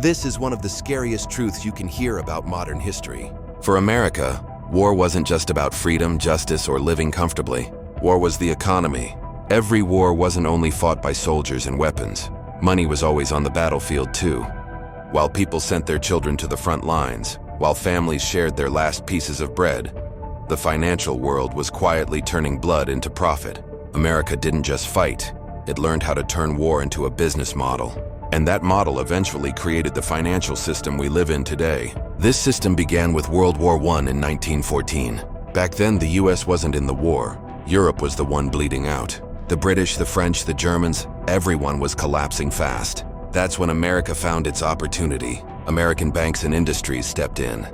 This is one of the scariest truths you can hear about modern history. For America, war wasn't just about freedom, justice, or living comfortably. War was the economy. Every war wasn't only fought by soldiers and weapons. Money was always on the battlefield too. While people sent their children to the front lines, while families shared their last pieces of bread, the financial world was quietly turning blood into profit. America didn't just fight, it learned how to turn war into a business model. And that model eventually created the financial system we live in today. This system began with World War I in 1914. Back then, the US wasn't in the war. Europe was the one bleeding out. The British, the French, the Germans, everyone was collapsing fast. That's when America found its opportunity. American banks and industries stepped in.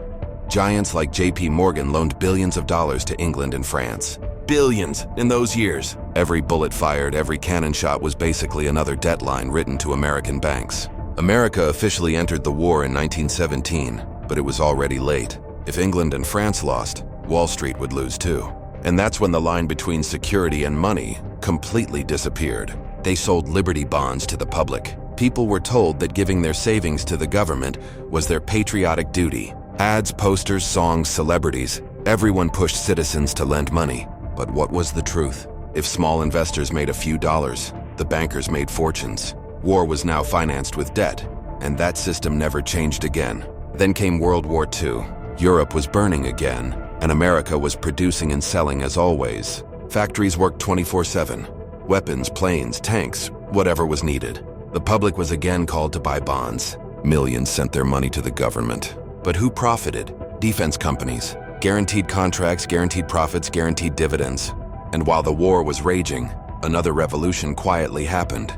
Giants like JP Morgan loaned billions of dollars to England and France. Billions in those years. Every bullet fired, every cannon shot was basically another debt line written to American banks. America officially entered the war in 1917, but it was already late. If England and France lost, Wall Street would lose too. And that's when the line between security and money completely disappeared. They sold Liberty bonds to the public. People were told that giving their savings to the government was their patriotic duty. Ads, posters, songs, celebrities, everyone pushed citizens to lend money. But what was the truth? If small investors made a few dollars, the bankers made fortunes. War was now financed with debt, and that system never changed again. Then came World War II. Europe was burning again, and America was producing and selling as always. Factories worked 24/7. Weapons, planes, tanks, whatever was needed. The public was again called to buy bonds. Millions sent their money to the government. But who profited? Defense companies. Guaranteed contracts, guaranteed profits, guaranteed dividends. And while the war was raging, another revolution quietly happened.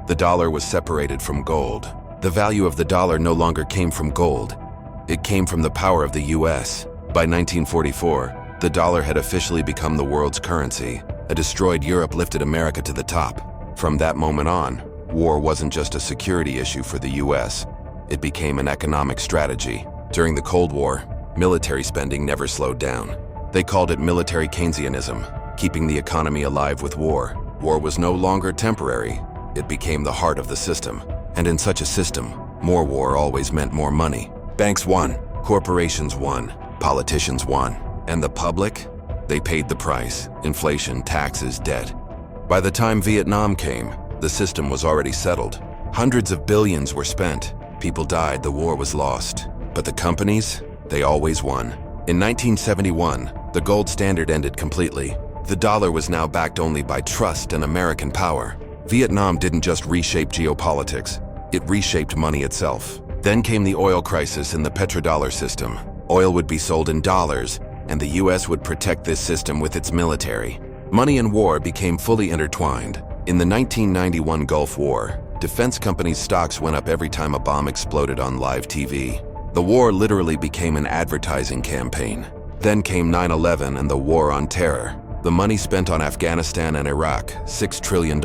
The dollar was separated from gold. The value of the dollar no longer came from gold. It came from the power of the US. By 1944, the dollar had officially become the world's currency. A destroyed Europe lifted America to the top. From that moment on, war wasn't just a security issue for the US. It became an economic strategy. During the Cold War, military spending never slowed down. They called it military Keynesianism, keeping the economy alive with war. War was no longer temporary. It became the heart of the system. And in such a system, more war always meant more money. Banks won, corporations won, politicians won. And the public? They paid the price: inflation, taxes, debt. By the time Vietnam came, the system was already settled. Hundreds of billions were spent. People died, the war was lost. But the companies? They always won. In 1971, the gold standard ended completely. The dollar was now backed only by trust and American power. Vietnam didn't just reshape geopolitics, it reshaped money itself. Then came the oil crisis and the petrodollar system. Oil would be sold in dollars, and the US would protect this system with its military. Money and war became fully intertwined. In the 1991 Gulf War, defense companies' stocks went up every time a bomb exploded on live TV. The war literally became an advertising campaign. Then came 9/11 and the war on terror. The money spent on Afghanistan and Iraq, $6 trillion.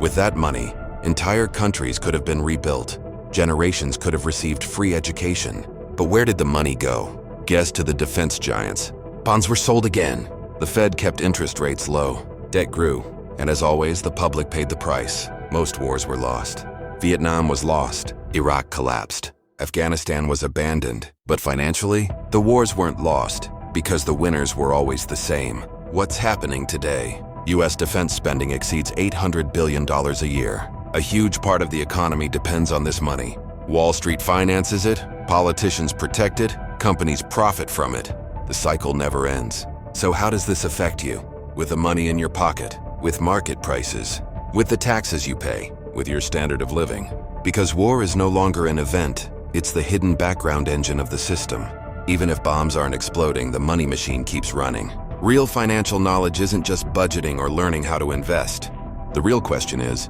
With that money, entire countries could have been rebuilt. Generations could have received free education. But where did the money go? Guess to the defense giants. Bonds were sold again. The Fed kept interest rates low. Debt grew. And as always, the public paid the price. Most wars were lost. Vietnam was lost. Iraq collapsed. Afghanistan was abandoned. But financially, the wars weren't lost because the winners were always the same. What's happening today? US defense spending exceeds $800 billion a year. A huge part of the economy depends on this money. Wall Street finances it, politicians protect it, companies profit from it. The cycle never ends. So how does this affect you? With the money in your pocket, with market prices, with the taxes you pay, with your standard of living. Because war is no longer an event, it's the hidden background engine of the system. Even if bombs aren't exploding, the money machine keeps running. Real financial knowledge isn't just budgeting or learning how to invest. The real question is,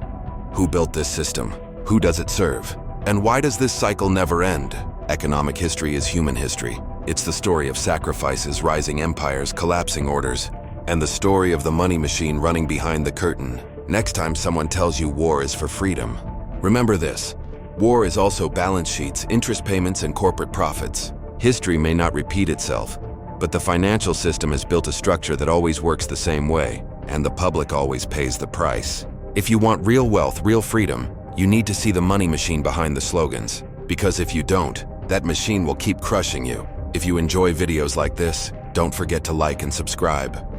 who built this system? Who does it serve? And why does this cycle never end? Economic history is human history. It's the story of sacrifices, rising empires, collapsing orders, and the story of the money machine running behind the curtain. Next time someone tells you war is for freedom, remember this. War is also balance sheets, interest payments, and corporate profits. History may not repeat itself, but the financial system has built a structure that always works the same way, and the public always pays the price. If you want real wealth, real freedom, you need to see the money machine behind the slogans. Because if you don't, that machine will keep crushing you. If you enjoy videos like this, don't forget to like and subscribe.